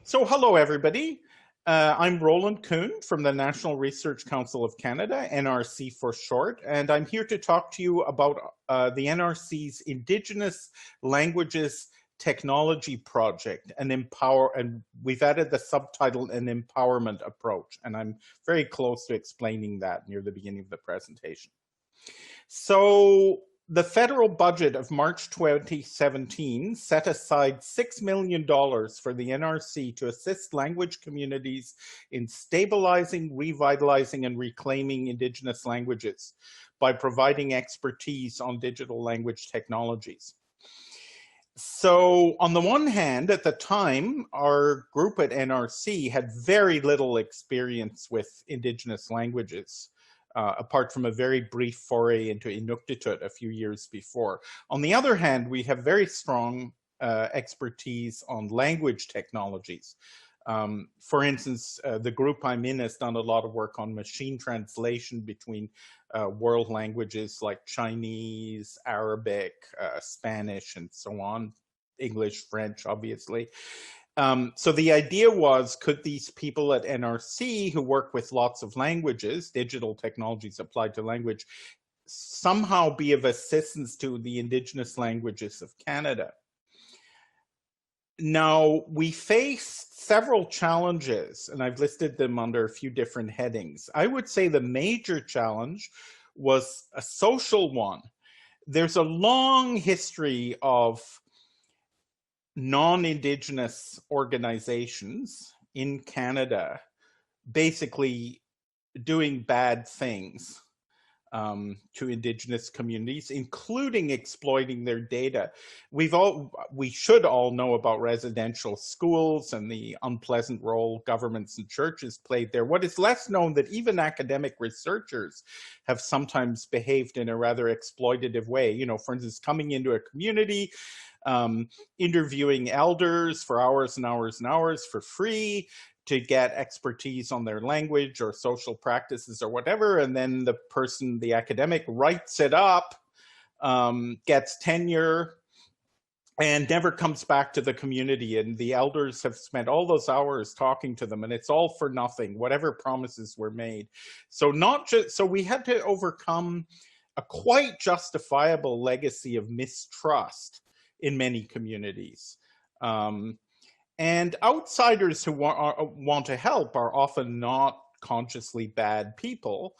So hello, everybody. I'm Roland Kuhn from the National Research Council of Canada, NRC for short, and I'm here to talk to you about the NRC's Indigenous Languages Technology Project, and we've added the subtitle, an empowerment approach, and I'm very close to explaining that near the beginning of the presentation. So the federal budget of March 2017 set aside $6 million for the NRC to assist language communities in stabilizing, revitalizing, and reclaiming Indigenous languages by providing expertise on digital language technologies. So on the one hand, at the time, our group at NRC had very little experience with Indigenous languages. Apart from a very brief foray into Inuktut a few years before. On the other hand, we have very strong expertise on language technologies. For instance, the group I'm in has done a lot of work on machine translation between world languages like Chinese, Arabic, Spanish, and so on, English, French, obviously. So the idea was, could these people at NRC who work with lots of languages, digital technologies applied to language, somehow be of assistance to the Indigenous languages of Canada? Now, we faced several challenges, and I've listed them under a few different headings. I would say the major challenge was a social one. There's a long history of non-Indigenous organizations in Canada basically doing bad things to Indigenous communities, including exploiting their data. We should all know about residential schools and the unpleasant role governments and churches played there. What is less known that even academic researchers have sometimes behaved in a rather exploitative way. You know, for instance, coming into a community, interviewing elders for hours and hours and hours for free to get expertise on their language or social practices or whatever, and then the person, the academic, writes it up, gets tenure, and never comes back to the community, and the elders have spent all those hours talking to them, and it's all for nothing, whatever promises were made. So we had to overcome a quite justifiable legacy of mistrust in many communities. And outsiders who want to help are often not consciously bad people,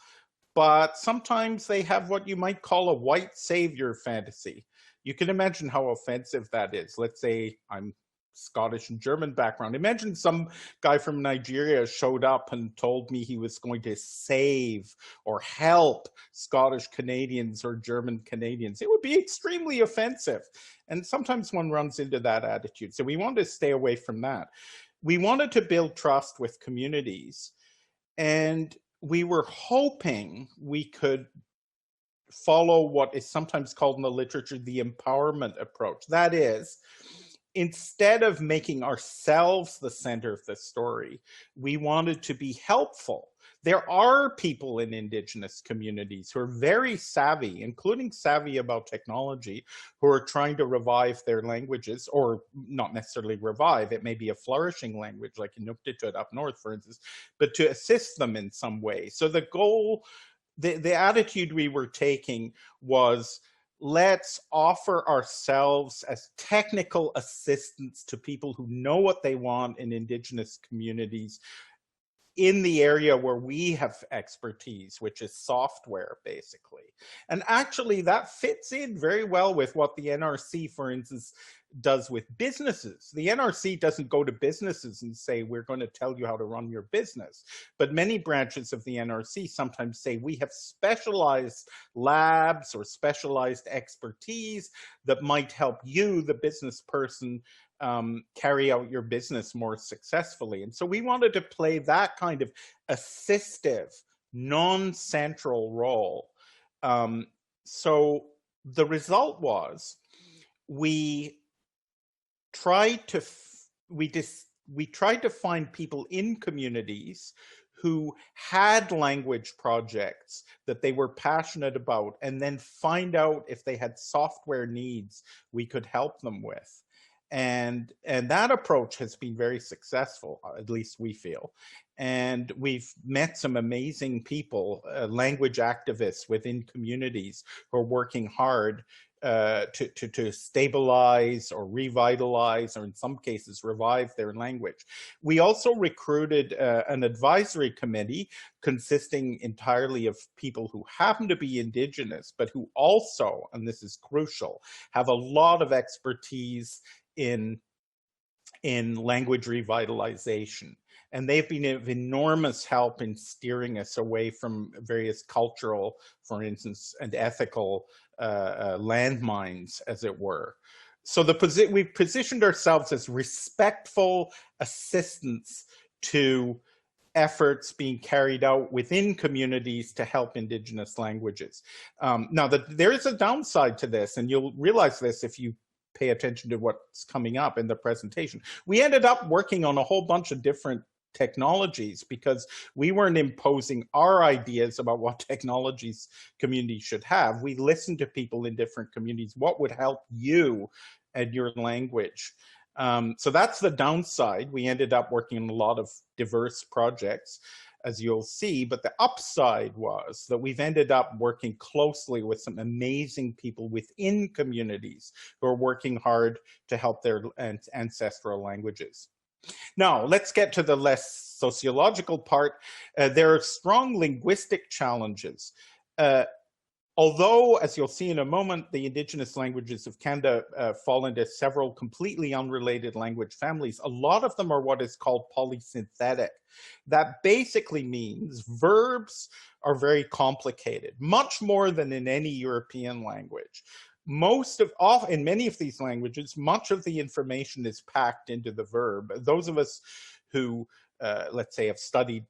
but sometimes they have what you might call a white savior fantasy. You can imagine how offensive that is. Let's say I'm Scottish and German background. Imagine some guy from Nigeria showed up and told me he was going to save or help Scottish Canadians or German Canadians. It would be extremely offensive. And sometimes one runs into that attitude. So we wanted to stay away from that. We wanted to build trust with communities. And we were hoping we could follow what is sometimes called in the literature the empowerment approach. That is, instead of making ourselves the center of the story, we wanted to be helpful. There are people in Indigenous communities who are very savvy, including savvy about technology, who are trying to revive their languages, or not necessarily revive, it may be a flourishing language like Inuktut up north, for instance, but to assist them in some way. So the goal, the attitude we were taking was, let's offer ourselves as technical assistants to people who know what they want in Indigenous communities in the area where we have expertise, which is software, basically. And actually, that fits in very well with what the NRC, for instance, does with businesses. The NRC doesn't go to businesses and say, we're going to tell you how to run your business. But many branches of the NRC sometimes say, we have specialized labs or specialized expertise that might help you, the business person, carry out your business more successfully. And so we wanted to play that kind of assistive, non-central role. So the result was we tried to find people in communities who had language projects that they were passionate about, and then find out if they had software needs we could help them with. And that approach has been very successful, at least we feel. And we've met some amazing people, language activists within communities who are working hard to stabilize or revitalize, or in some cases revive their language. We also recruited an advisory committee consisting entirely of people who happen to be Indigenous, but who also, and this is crucial, have a lot of expertise in language revitalization. And they've been of enormous help in steering us away from various cultural, for instance, and ethical landmines, as it were. So we've positioned ourselves as respectful assistants to efforts being carried out within communities to help Indigenous languages. Now, there is a downside to this, and you'll realize this if you pay attention to what's coming up in the presentation. We ended up working on a whole bunch of different technologies because we weren't imposing our ideas about what technologies communities should have. We listened to people in different communities. What would help you and your language? So that's the downside. We ended up working on a lot of diverse projects, as you'll see, but the upside was that we've ended up working closely with some amazing people within communities who are working hard to help their ancestral languages. Now, let's get to the less sociological part. There are strong linguistic challenges. Although, as you'll see in a moment, the Indigenous languages of Canada fall into several completely unrelated language families, a lot of them are what is called polysynthetic. That basically means verbs are very complicated, much more than in any European language. In many of these languages, much of the information is packed into the verb. Those of us who, let's say, have studied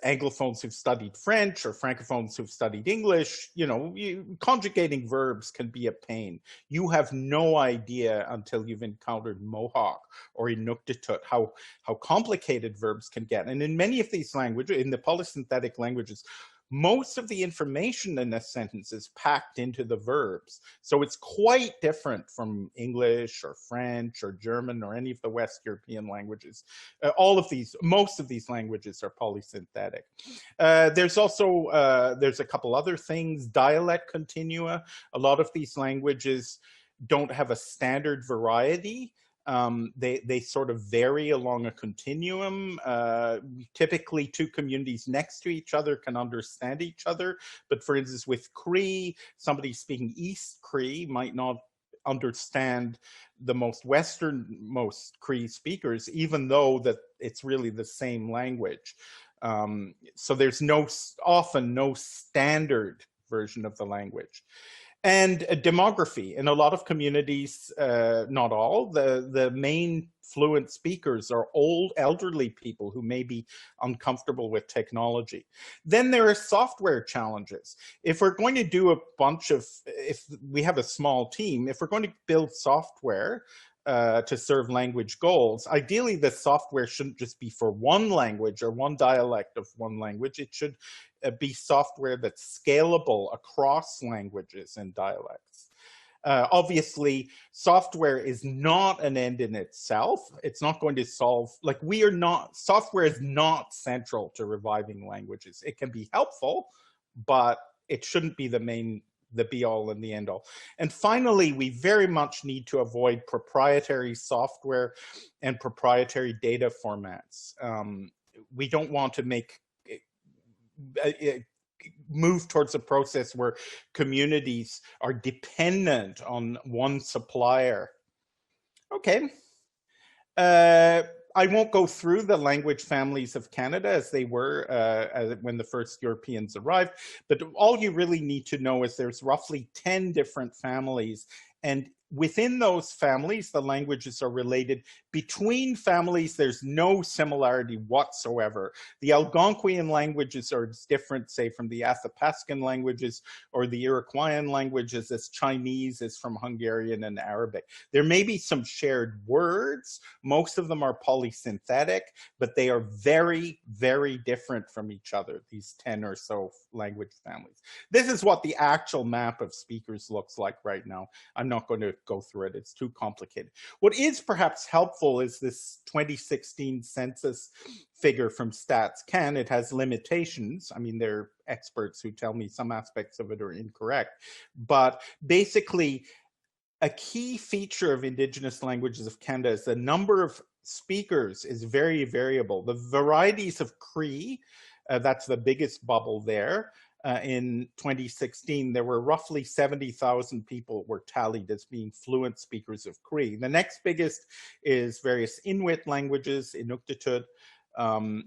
Anglophones who've studied French or Francophones who've studied English, conjugating verbs can be a pain. You have no idea until you've encountered Mohawk or Inuktut how complicated verbs can get. And in many of these languages, in the polysynthetic languages, most of the information in a sentence is packed into the verbs. So it's quite different from English or French or German or any of the West European languages. Most of these languages are polysynthetic. There's a couple other things, dialect continua. A lot of these languages don't have a standard variety. They sort of vary along a continuum. Typically, two communities next to each other can understand each other. But for instance, with Cree, somebody speaking East Cree might not understand the most westernmost Cree speakers, even though that it's really the same language. So there's often no standard version of the language. And demography. In a lot of communities, not all, the main fluent speakers are old, elderly people who may be uncomfortable with technology. Then there are software challenges. If we're going to do if we have a small team, if we're going to build software to serve language goals, ideally the software shouldn't just be for one language or one dialect of one language. It should be software that's scalable across languages and dialects. Obviously, software is not an end in itself. It's not going to solve, software is not central to reviving languages. It can be helpful, but it shouldn't be the be all and the end all. And finally, we very much need to avoid proprietary software and proprietary data formats. We don't want to move towards a process where communities are dependent on one supplier. Okay. I won't go through the language families of Canada as they were when the first Europeans arrived, but all you really need to know is there's roughly 10 different families, and within those families, the languages are related. Between families, there's no similarity whatsoever. The Algonquian languages are different, say, from the Athapascan languages or the Iroquoian languages, as Chinese is from Hungarian and Arabic. There may be some shared words. Most of them are polysynthetic, but they are very, very different from each other, these 10 or so language families. This is what the actual map of speakers looks like right now. I'm not going to go through it. It's too complicated. What is perhaps helpful is this 2016 census figure from StatsCan. It has limitations. I mean, there are experts who tell me some aspects of it are incorrect, but basically a key feature of Indigenous languages of Canada is the number of speakers is very variable. The varieties of Cree, that's the biggest bubble there. In 2016, there were roughly 70,000 people were tallied as being fluent speakers of Cree. The next biggest is various Inuit languages, Inuktut,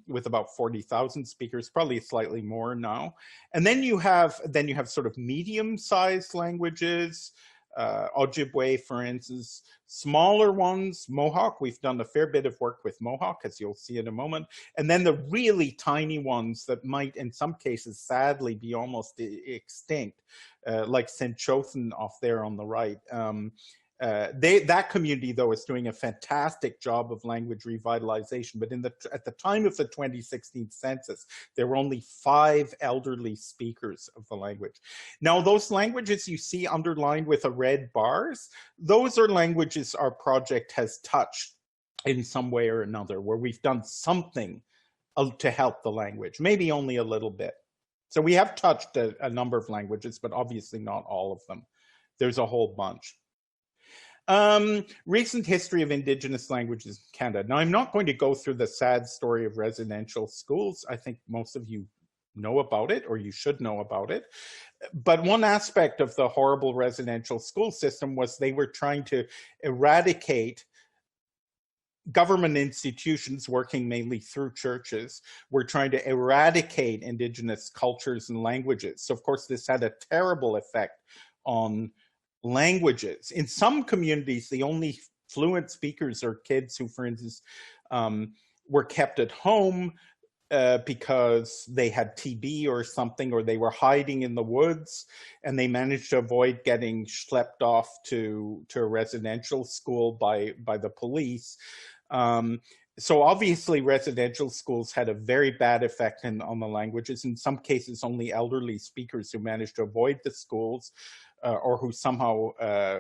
with about 40,000 speakers, probably slightly more now. And then you have sort of medium-sized languages, Ojibwe, for instance, smaller ones, Mohawk. We've done a fair bit of work with Mohawk, as you'll see in a moment. And then the really tiny ones that might, in some cases, sadly be almost extinct, like Centrosome off there on the right. That community, though, is doing a fantastic job of language revitalization. But at the time of the 2016 census, there were only 5 elderly speakers of the language. Now, those languages you see underlined with the red bars, those are languages our project has touched in some way or another, where we've done something to help the language, maybe only a little bit. So we have touched a number of languages, but obviously not all of them. There's a whole bunch. Recent history of Indigenous languages in Canada. Now, I'm not going to go through the sad story of residential schools. I think most of you know about it, or you should know about it. But one aspect of the horrible residential school system was they were trying to eradicate government institutions, working mainly through churches, were trying to eradicate Indigenous cultures and languages. So, of course, this had a terrible effect on languages. In some communities, the only fluent speakers are kids who, for instance, were kept at home because they had TB or something, or they were hiding in the woods, and they managed to avoid getting schlepped off to a residential school by the police. So obviously residential schools had a very bad effect on the languages. In some cases, only elderly speakers who managed to avoid the schools or who somehow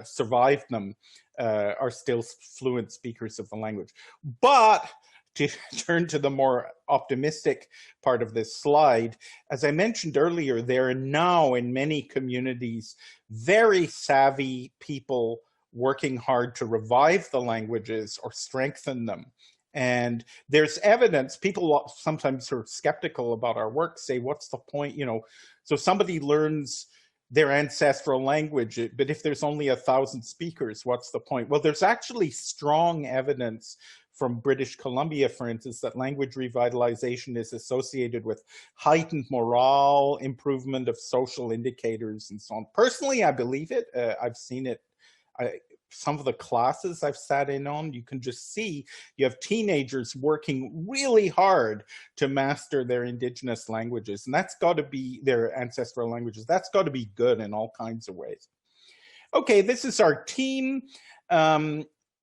survived them are still fluent speakers of the language. But to turn to the more optimistic part of this slide, as I mentioned earlier, there are now in many communities very savvy people working hard to revive the languages or strengthen them. And there's evidence. People sometimes are skeptical about our work, say, what's the point? You know, so somebody learns their ancestral language, but if there's only 1,000 speakers, what's the point? Well, there's actually strong evidence from British Columbia, for instance, that language revitalization is associated with heightened morale, improvement of social indicators, and so on. Personally, I believe it. I've seen it. Some of the classes I've sat in on, you can just see you have teenagers working really hard to master their Indigenous languages, and that's got to be their ancestral languages. That's got to be good in all kinds of ways. Okay, this is our team.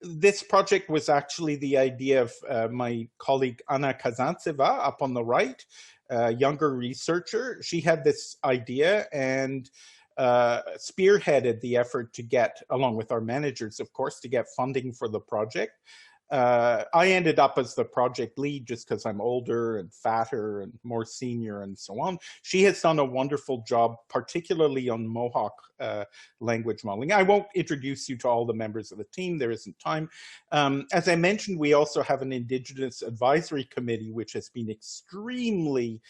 This project was actually the idea of my colleague Anna Kazantseva up on the right, a younger researcher. She had this idea and spearheaded the effort to get, along with our managers, of course, to get funding for the project. I ended up as the project lead just because I'm older and fatter and more senior and so on. She has done a wonderful job, particularly on Mohawk language modeling. I won't introduce you to all the members of the team. There isn't time. As I mentioned, we also have an Indigenous Advisory Committee, which has been extremely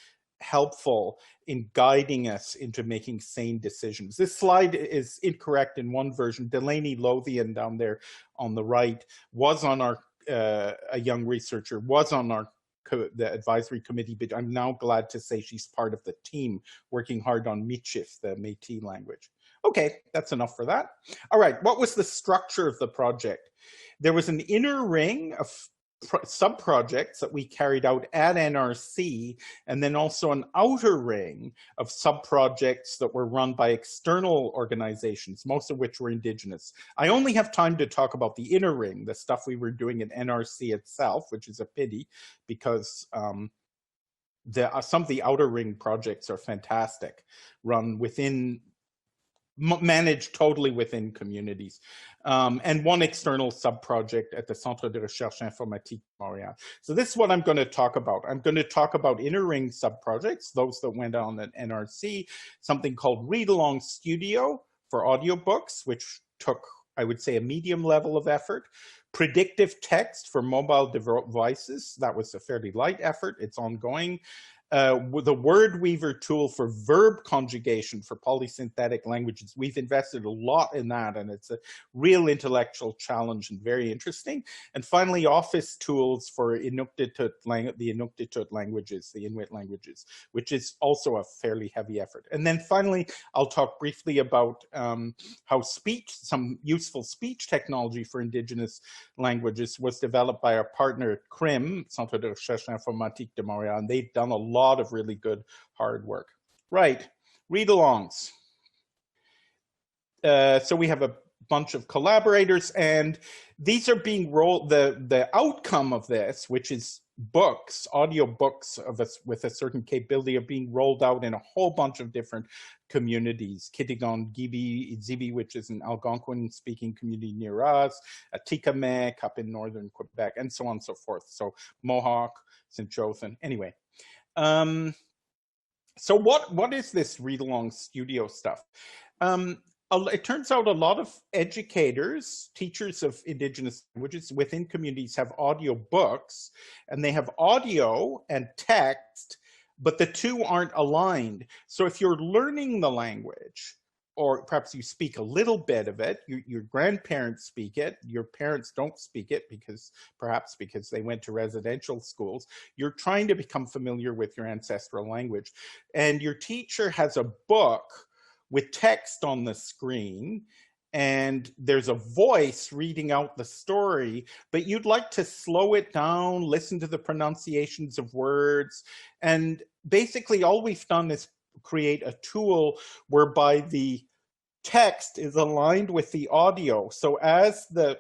helpful in guiding us into making sane decisions. This slide is incorrect in one version. Delaney Lothian down there on the right was on our, a young researcher, was on our the advisory committee, but I'm now glad to say she's part of the team working hard on Michif, the Métis language. Okay, that's enough for that. All right, what was the structure of the project? There was an inner ring of sub-projects that we carried out at NRC, and then also an outer ring of sub-projects that were run by external organizations, most of which were Indigenous. I only have time to talk about the inner ring, the stuff we were doing at NRC itself, which is a pity because some of the outer ring projects are fantastic, run within managed totally within communities. And one external sub-project at the Centre de Recherche Informatique de Montréal. So this is what I'm going to talk about. I'm going to talk about inner ring sub-projects, those that went on at NRC, something called Readalong Studio for audiobooks, which took, I would say, a medium level of effort. Predictive Text for mobile devices, that was a fairly light effort, it's ongoing. With the Wordweaver tool for verb conjugation for polysynthetic languages. We've invested a lot in that, and it's a real intellectual challenge and very interesting. And finally, office tools for Inuktut the Inuktut languages, the Inuit languages, which is also a fairly heavy effort. And then finally, I'll talk briefly about how some useful speech technology for Indigenous languages was developed by our partner at CRIM, Centre de Recherche Informatique de Montréal, and they've done a lot of really good hard work. Right, read-alongs. So we have a bunch of collaborators, and these are being rolled, the outcome of this, which is books, audio books of us with a certain capability, are being rolled out in a whole bunch of different communities. Kitigan Gibi Zibi, which is an Algonquin speaking community near us, Atikamek up in northern Quebec, and so on and so forth. So Mohawk, Centrosome, anyway. So what is this Readalong Studio stuff? It turns out a lot of educators, teachers of Indigenous languages within communities have audio books, and they have audio and text, but the two aren't aligned. So if you're learning the language, or perhaps you speak a little bit of it, your grandparents speak it, your parents don't speak it perhaps because they went to residential schools, you're trying to become familiar with your ancestral language. And your teacher has a book with text on the screen, and there's a voice reading out the story, but you'd like to slow it down, listen to the pronunciations of words. And basically all we've done is create a tool whereby the text is aligned with the audio. So as the,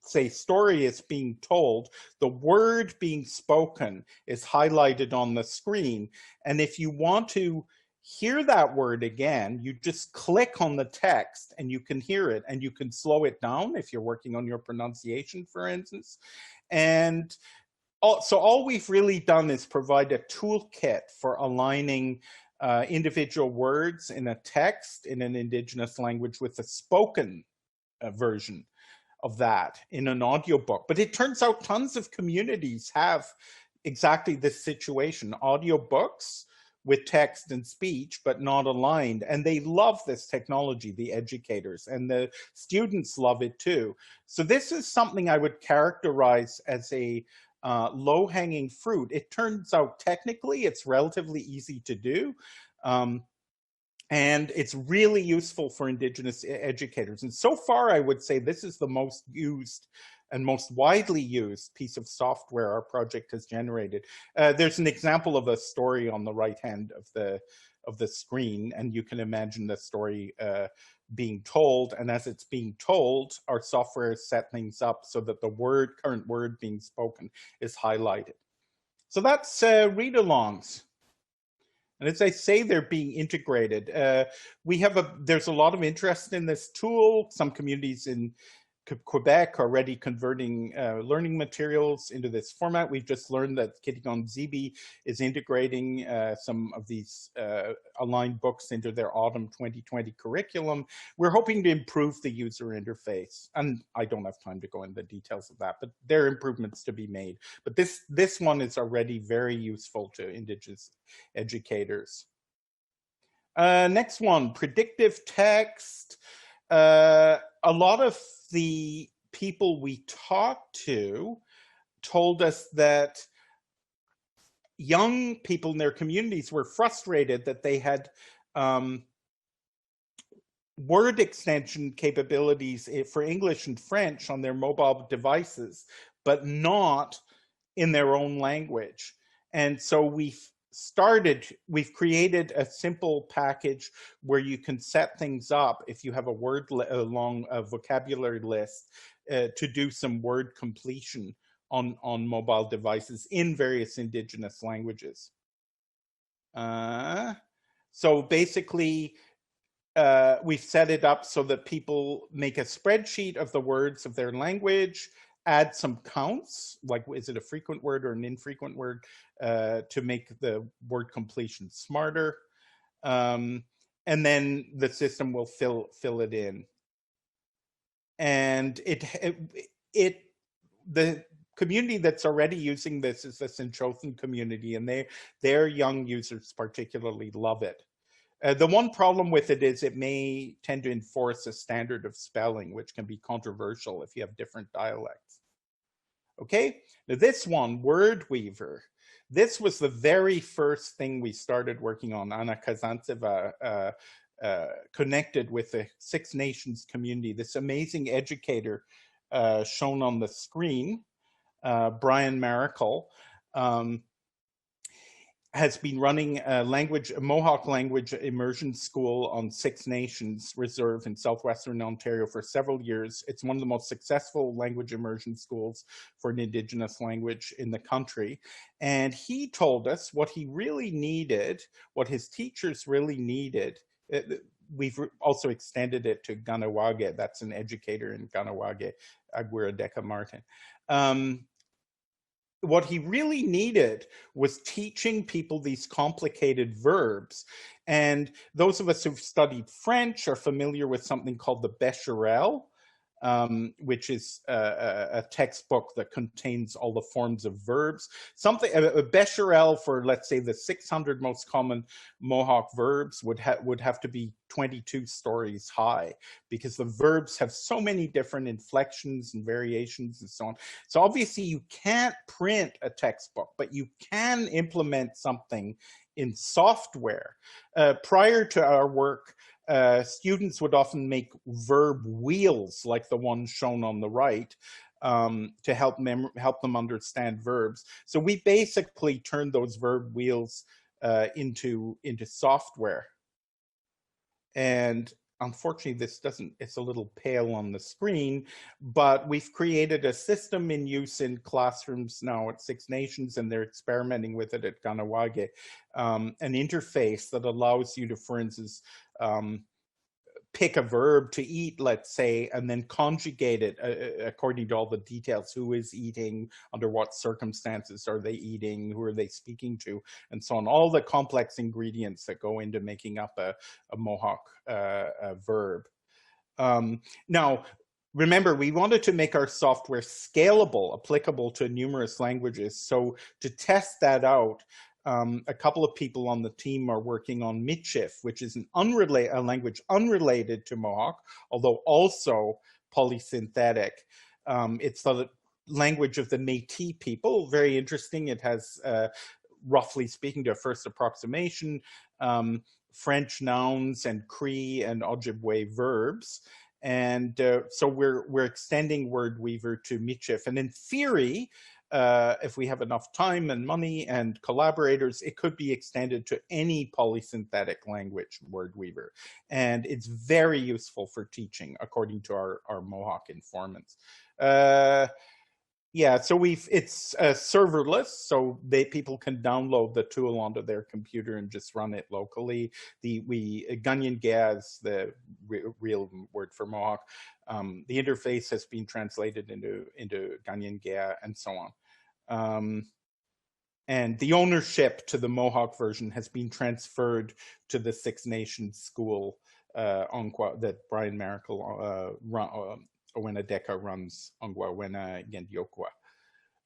say, story is being told, the word being spoken is highlighted on the screen. And if you want to hear that word again, you just click on the text and you can hear it, and you can slow it down if you're working on your pronunciation, for instance. And so all we've really done is provide a toolkit for aligning individual words in a text in an Indigenous language with a spoken version of that in an audiobook. But it turns out tons of communities have exactly this situation, audiobooks with text and speech, but not aligned. And they love this technology, the educators, and the students love it too. So this is something I would characterize as a low-hanging fruit. It turns out technically it's relatively easy to do. And it's really useful for Indigenous educators. And so far, I would say this is the most used and most widely used piece of software our project has generated. There's an example of a story on the right hand of the screen, and you can imagine the story being told. And as it's being told, our software has set things up so that the current word being spoken is highlighted. So that's read-alongs. And as I say, they're being integrated. There's a lot of interest in this tool. Some communities in Quebec are already converting learning materials into this format. We've just learned that Kitigan Zibi is integrating some of these aligned books into their autumn 2020 curriculum. We're hoping to improve the user interface. And I don't have time to go into the details of that, but there are improvements to be made. But this one is already very useful to Indigenous educators. Next one, predictive text. A lot of the people we talked to told us that young people in their communities were frustrated that they had word extension capabilities for English and French on their mobile devices, but not in their own language. And so we've created a simple package where you can set things up if you have a word along a vocabulary list to do some word completion on mobile devices in various Indigenous languages. So basically, we've set it up so that people make a spreadsheet of the words of their language, add some counts, like is it a frequent word or an infrequent word, to make the word completion smarter. And then the system will fill it in. And the community that's already using this is the Centrosome community, and their young users particularly love it. The one problem with it is it may tend to enforce a standard of spelling, which can be controversial if you have different dialects. Okay, now this one, Wordweaver. This was the very first thing we started working on. Anna Kazantseva connected with the Six Nations community, this amazing educator shown on the screen, Brian Maracle, has been running a Mohawk language immersion school on Six Nations Reserve in southwestern Ontario for several years. It's one of the most successful language immersion schools for an Indigenous language in the country. And he told us what he really needed, what his teachers really needed. We've also extended it to Ganawage. That's an educator in Ganawage, Aguirre Martin. What he really needed was teaching people these complicated verbs. And those of us who've studied French are familiar with something called the Becherel, which is a textbook that contains all the forms of verbs. A Becherel for, let's say, the 600 most common Mohawk verbs would have to be 22 stories high, because the verbs have so many different inflections and variations and so on. So obviously you can't print a textbook, but you can implement something in software. Prior to our work, students would often make verb wheels like the one shown on the right to help them understand verbs. So we basically turned those verb wheels into software. And unfortunately, it's a little pale on the screen, but we've created a system in use in classrooms now at Six Nations, and they're experimenting with it at Ganawage, an interface that allows you to, for instance, pick a verb to eat, let's say, and then conjugate it according to all the details. Who is eating? Under what circumstances are they eating? Who are they speaking to? And so on. All the complex ingredients that go into making up a Mohawk verb. Now, remember, we wanted to make our software scalable, applicable to numerous languages. So to test that out, a couple of people on the team are working on Michif, which is a language unrelated to Mohawk, although also polysynthetic. It's the language of the Métis people. Very interesting. It has, roughly speaking, to a first approximation, French nouns and Cree and Ojibwe verbs. And so we're extending Wordweaver to Michif. And in theory, if we have enough time and money and collaborators, it could be extended to any polysynthetic language, Wordweaver. And it's very useful for teaching, according to our Mohawk informants. Yeah, so it's serverless, so people can download the tool onto their computer and just run it locally. Kanyen'kéha is the real word for Mohawk. The interface has been translated into Kanyen'kéha and so on. And the ownership to the Mohawk version has been transferred to the Six Nations school that Brian Maracle Owena Deka runs Ongwawena Gendiokwa.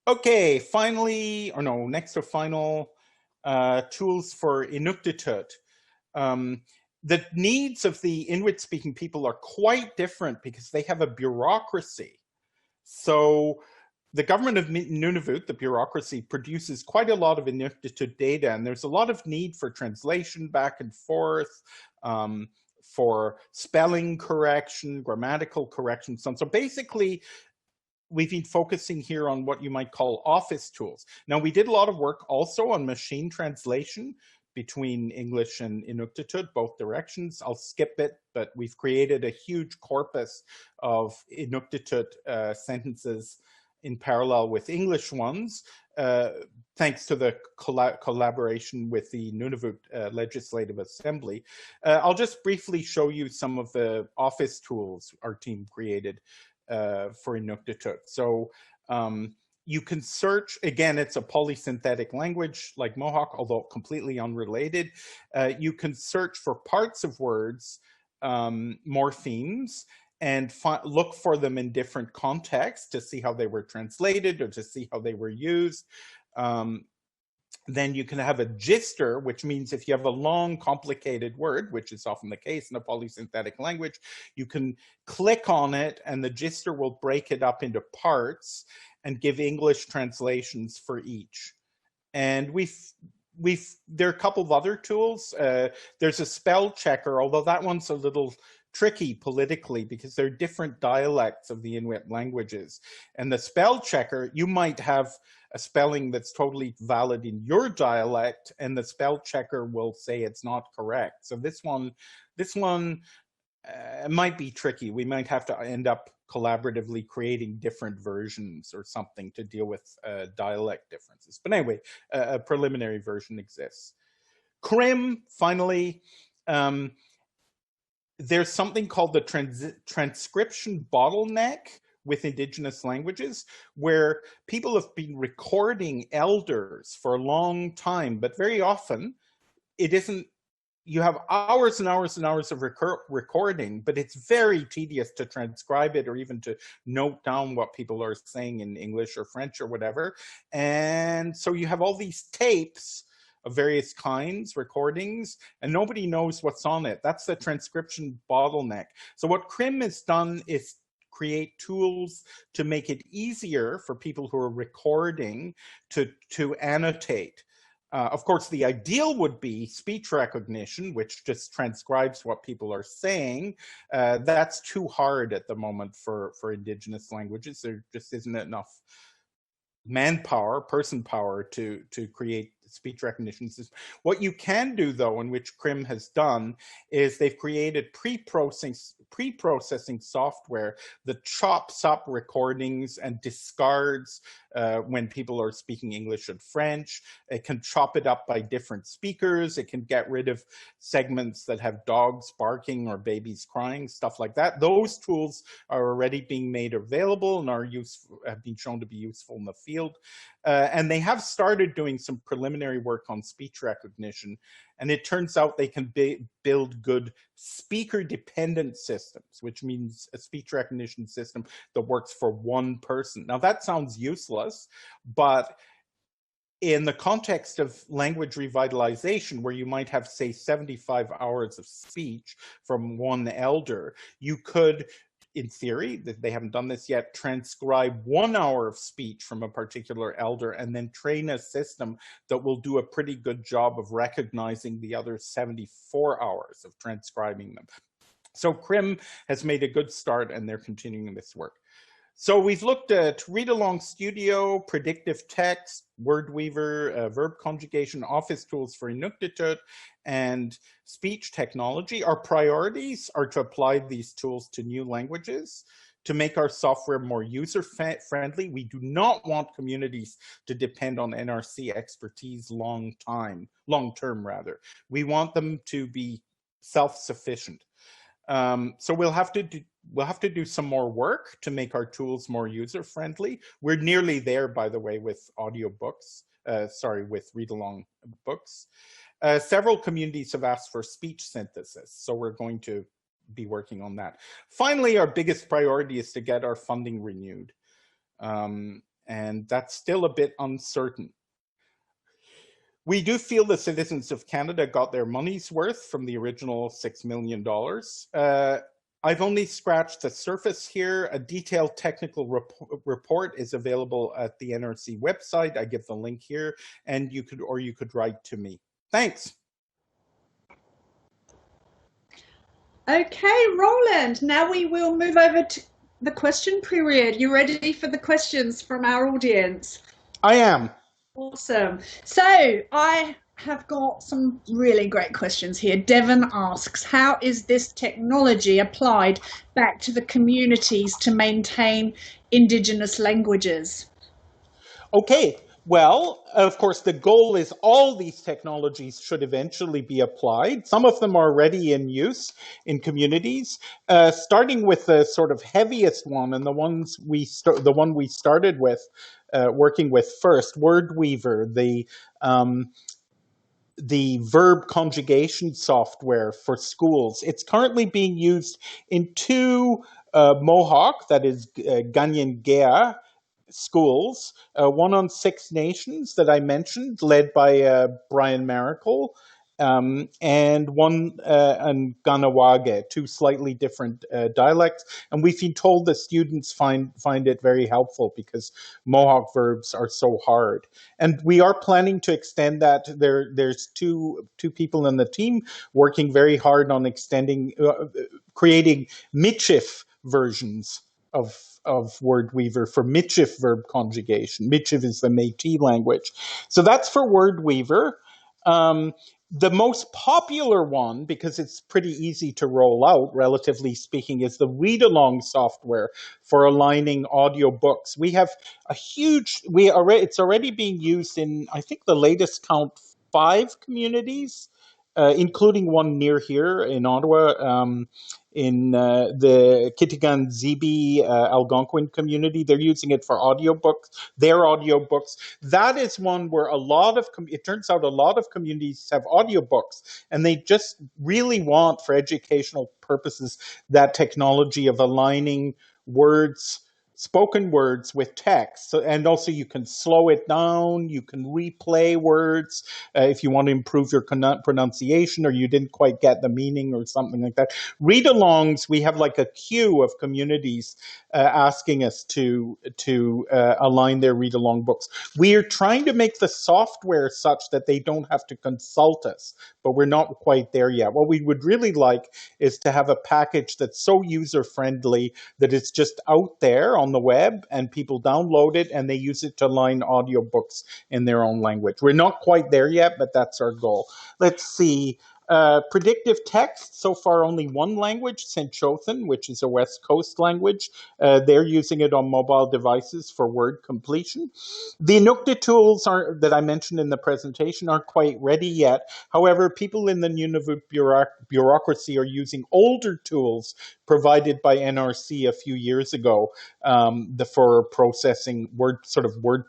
Okay, finally, or no, next to final, tools for Inuktut. The needs of the Inuit-speaking people are quite different because they have a bureaucracy. So the government of Nunavut, the bureaucracy, produces quite a lot of Inuktitut data, and there's a lot of need for translation back and forth, for spelling correction, grammatical correction, so on. So basically, we've been focusing here on what you might call office tools. Now, we did a lot of work also on machine translation between English and Inuktitut, both directions. I'll skip it, but we've created a huge corpus of Inuktitut sentences in parallel with English ones, thanks to the collaboration with the Nunavut Legislative Assembly. I'll just briefly show you some of the office tools our team created for Inuktitut. So you can search, again, it's a polysynthetic language like Mohawk, although completely unrelated. You can search for parts of words, morphemes, and look for them in different contexts to see how they were translated or to see how they were used. Then you can have a gister, which means if you have a long, complicated word, which is often the case in a polysynthetic language, you can click on it and the gister will break it up into parts and give English translations for each. And there are a couple of other tools. There's a spell checker, although that one's a little tricky politically because there are different dialects of the Inuit languages. And the spell checker, you might have a spelling that's totally valid in your dialect and the spell checker will say it's not correct. So this one might be tricky. We might have to end up collaboratively creating different versions or something to deal with dialect differences. But anyway, a preliminary version exists. CRIM, finally, there's something called the transcription bottleneck with Indigenous languages, where people have been recording elders for a long time, but very often it isn't, you have hours and hours and hours of recording, but it's very tedious to transcribe it or even to note down what people are saying in English or French or whatever. And so you have all these tapes of various kinds, recordings, and nobody knows what's on it. That's the transcription bottleneck. So what CRIM has done is create tools to make it easier for people who are recording to annotate. Of course, the ideal would be speech recognition, which just transcribes what people are saying. That's too hard at the moment for Indigenous languages. There just isn't enough manpower, person power to create speech recognition system. What you can do, though, and which CRIM has done, is they've created pre-processing software that chops up recordings and discards when people are speaking English and French. It can chop it up by different speakers. It can get rid of segments that have dogs barking or babies crying, stuff like that. Those tools are already being made available and have been shown to be useful in the field. And they have started doing some preliminary work on speech recognition. And it turns out they can build good speaker-dependent systems, which means a speech recognition system that works for one person. Now, that sounds useless, but in the context of language revitalization, where you might have, say, 75 hours of speech from one elder, you could, in theory, they haven't done this yet, transcribe 1 hour of speech from a particular elder and then train a system that will do a pretty good job of recognizing the other 74 hours of transcribing them. So CRIM has made a good start and they're continuing this work. So we've looked at Readalong Studio, Predictive Text, Wordweaver, Verb conjugation, office tools for Inuktitut, and speech technology. Our priorities are to apply these tools to new languages, to make our software more user-friendly. We do not want communities to depend on NRC expertise long-term rather. We want them to be self-sufficient. So we'll have to do some more work to make our tools more user-friendly. We're nearly there, by the way, with audiobooks. With read-along books. Several communities have asked for speech synthesis, so we're going to be working on that. Finally, our biggest priority is to get our funding renewed, and that's still a bit uncertain. We do feel the citizens of Canada got their money's worth from the original $6 million. I've only scratched the surface here. A detailed technical report is available at the NRC website. I give the link here, and you could write to me. Thanks. Okay, Roland, now we will move over to the question period. You ready for the questions from our audience? I am. Awesome. So I have got some really great questions here. Devon asks, how is this technology applied back to the communities to maintain Indigenous languages? Okay, well, of course, the goal is all these technologies should eventually be applied. Some of them are already in use in communities, starting with the sort of heaviest one, and the one we started with, working with first, Wordweaver, the verb conjugation software for schools. It's currently being used in two Mohawk, that is Kanyen'kéha, schools, one on Six Nations that I mentioned, led by Brian Maracle, and one on Ganawage, two slightly different dialects. And we've been told the students find it very helpful because Mohawk verbs are so hard. And we are planning to extend that. There's two people in the team working very hard on extending, creating Michif versions of Wordweaver for Michif verb conjugation. Michif is the Métis language. So that's for Wordweaver. The most popular one, because it's pretty easy to roll out, relatively speaking, is the Readalong software for aligning audiobooks. We have a huge, it's already being used in, I think the latest count, 5 communities, including one near here in Ottawa, in the Kitigan Zibi Algonquin community. They're using it for audiobooks, their audiobooks. That is one where it turns out a lot of communities have audiobooks, and they just really want, for educational purposes, that technology of aligning words, spoken words with text. So, and also you can slow it down, you can replay words if you want to improve your pronunciation or you didn't quite get the meaning or something like that. Read-alongs, we have like a queue of communities asking us to align their read-along books. We are trying to make the software such that they don't have to consult us, but we're not quite there yet. What we would really like is to have a package that's so user-friendly that it's just out there on the web and people download it and they use it to align audiobooks in their own language. We're not quite there yet, but that's our goal. Let's see. Predictive text, so far only one language, Centrosome, which is a West Coast language. They're using it on mobile devices for word completion. The Inuktut tools that I mentioned in the presentation aren't quite ready yet. However, people in the Nunavut bureaucracy are using older tools provided by NRC a few years ago for processing, word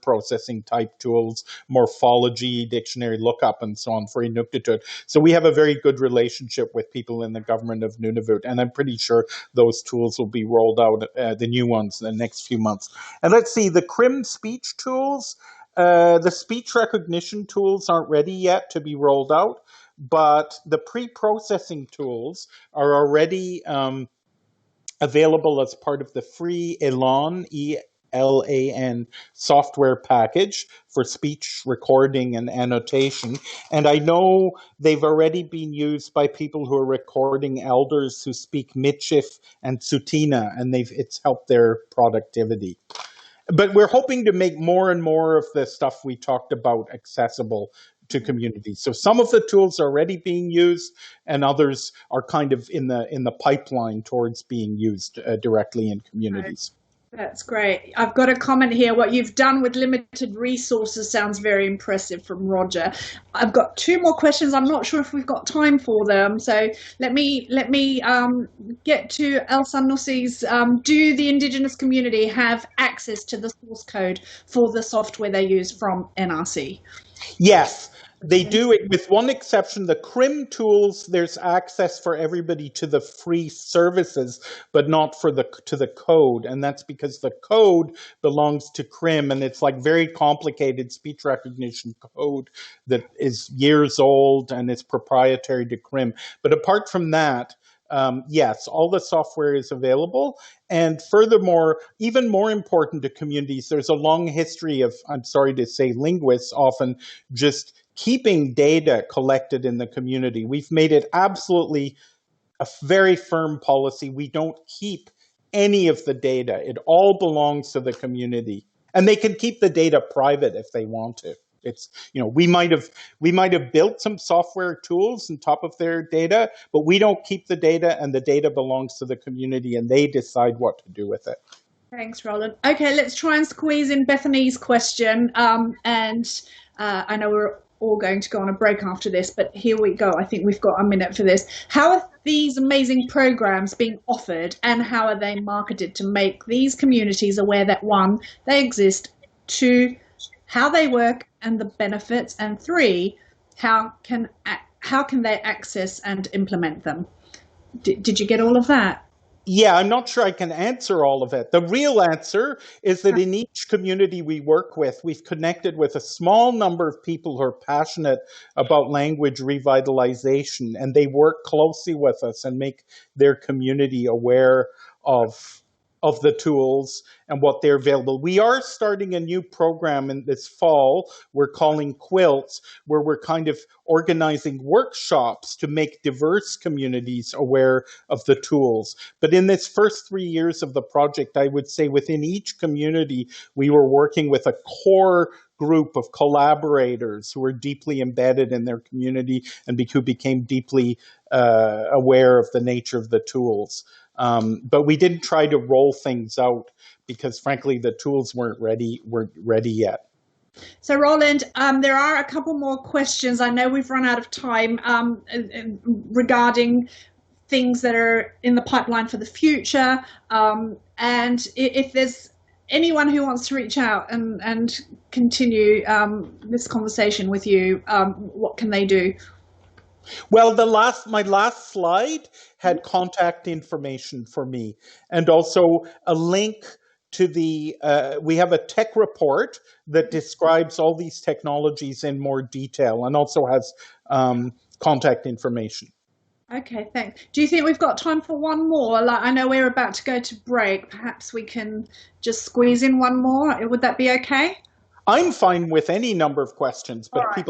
processing type tools, morphology, dictionary lookup, and so on for Inuktut. So we have a very good relationship with people in the government of Nunavut, and I'm pretty sure those tools will be rolled out, the new ones, in the next few months. And let's see, the CRIM speech tools, the speech recognition tools aren't ready yet to be rolled out, but the pre-processing tools are already available as part of the free Elan, ELAN software package for speech recording and annotation. And I know they've already been used by people who are recording elders who speak Michif and Tsuut'ina, and it's helped their productivity. But we're hoping to make more and more of the stuff we talked about accessible to communities. So some of the tools are already being used, and others are kind of in the pipeline towards being used directly in communities. That's great. I've got a comment here. What you've done with limited resources sounds very impressive, from Roger. I've got 2 more questions. I'm not sure if we've got time for them. So let me get to Elsa Nussi's. Do the Indigenous community have access to the source code for the software they use from NRC? Yes. They do it, with one exception. The CRIM tools, there's access for everybody to the free services, but not to the code. And that's because the code belongs to CRIM, and it's like very complicated speech recognition code that is years old and is proprietary to CRIM. But apart from that, yes, all the software is available. And furthermore, even more important to communities, there's a long history of, I'm sorry to say, linguists often just keeping data collected in the community. We've made it absolutely a very firm policy. We don't keep any of the data. It all belongs to the community. And they can keep the data private if they want to. It's, we might have built some software tools on top of their data, but we don't keep the data, and the data belongs to the community, and they decide what to do with it. Thanks, Roland. Okay, let's try and squeeze in Bethany's question. I know we're all going to go on a break after this, but here we go. I think we've got a minute for this. How are these amazing programs being offered, and how are they marketed to make these communities aware that, one, they exist, two, how they work and the benefits, and three, how can they access and implement them? Did you get all of that? Yeah, I'm not sure I can answer all of it. The real answer is that in each community we work with, we've connected with a small number of people who are passionate about language revitalization, and they work closely with us and make their community aware of the tools and what they're available. We are starting a new program in this fall we're calling Quilts, where we're kind of organizing workshops to make diverse communities aware of the tools. But in this first 3 years of the project, I would say within each community, we were working with a core group of collaborators who were deeply embedded in their community and who became deeply aware of the nature of the tools. But we didn't try to roll things out because, frankly, the tools weren't ready yet. So, Roland, there are a couple more questions. I know we've run out of time regarding things that are in the pipeline for the future. And if there's anyone who wants to reach out and continue this conversation with you, what can they do? Well, my last slide had contact information for me, and also a link to we have a tech report that describes all these technologies in more detail and also has contact information. Okay, thanks. Do you think we've got time for one more? Like, I know we're about to go to break. Perhaps we can just squeeze in one more. Would that be okay? I'm fine with any number of questions, but right.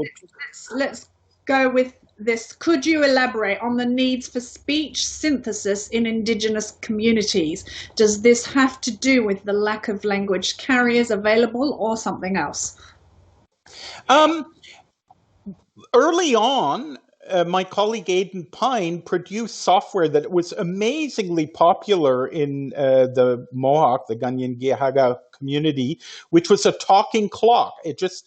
Let's go with this. Could you elaborate on the needs for speech synthesis in Indigenous communities? Does this have to do with the lack of language carriers available or something else? Early on, my colleague Aidan Pine produced software that was amazingly popular in the Mohawk, the Kanyen'kéha community, which was a talking clock. It just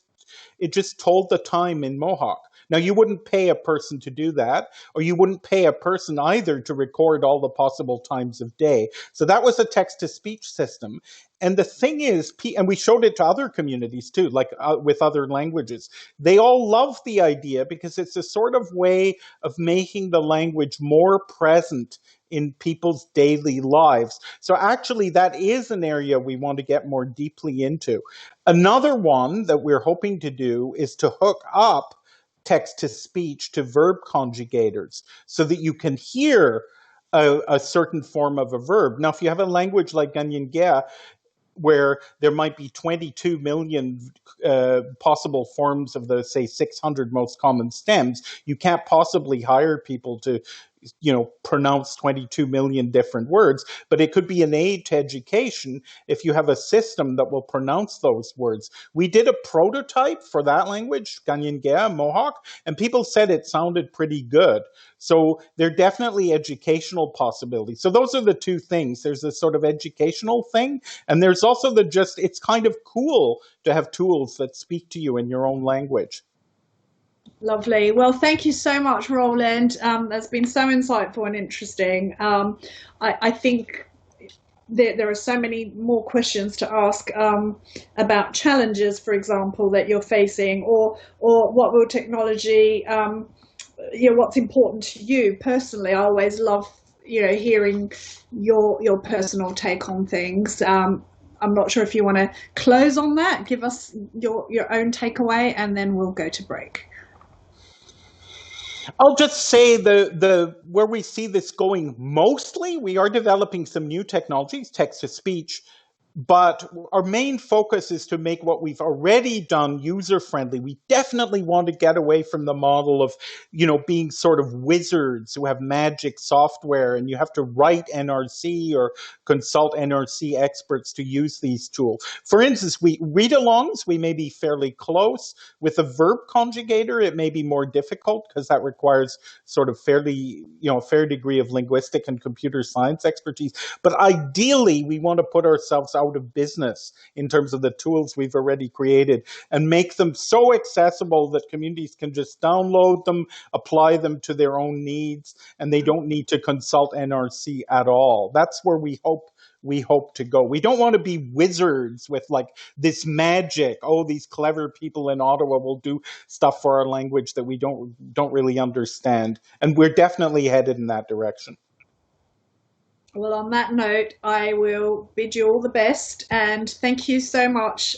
told the time in Mohawk. Now, you wouldn't pay a person to do that, or you wouldn't pay a person either to record all the possible times of day. So that was a text-to-speech system. And the thing is, and we showed it to other communities too, like with other languages. They all love the idea because it's a sort of way of making the language more present in people's daily lives. So actually, that is an area we want to get more deeply into. Another one that we're hoping to do is to hook up text-to-speech to verb conjugators so that you can hear a certain form of a verb. Now, if you have a language like Kanyen'kéha, where there might be 22 million possible forms of the, say, 600 most common stems, you can't possibly hire people to pronounce 22 million different words, but it could be an aid to education if you have a system that will pronounce those words. We did a prototype for that language, Kanyen'kéha, Mohawk, and people said it sounded pretty good. So there are definitely educational possibilities. So those are the two things. There's this sort of educational thing, and there's also it's kind of cool to have tools that speak to you in your own language. Lovely. Well, thank you so much, Roland. That's been so insightful and interesting. I think there are so many more questions to ask about challenges, for example, that you're facing, or what will technology, what's important to you personally. I always love, hearing your personal take on things. I'm not sure if you want to close on that, give us your own takeaway, and then we'll go to break. I'll just say where we see this going mostly, we are developing some new technologies, text-to-speech, But our main focus is to make what we've already done user-friendly. We definitely want to get away from the model of, being sort of wizards who have magic software and you have to write NRC or consult NRC experts to use these tools. For instance, read-alongs, we may be fairly close. With a verb conjugator, it may be more difficult because that requires sort of fair degree of linguistic and computer science expertise. But ideally, we want to put ourselves out of business in terms of the tools we've already created and make them so accessible that communities can just download them, apply them to their own needs, and they don't need to consult NRC at all. That's where we hope to go. We don't want to be wizards with like this magic. Oh, these clever people in Ottawa will do stuff for our language that we don't really understand. And we're definitely headed in that direction. Well, on that note, I will bid you all the best and thank you so much.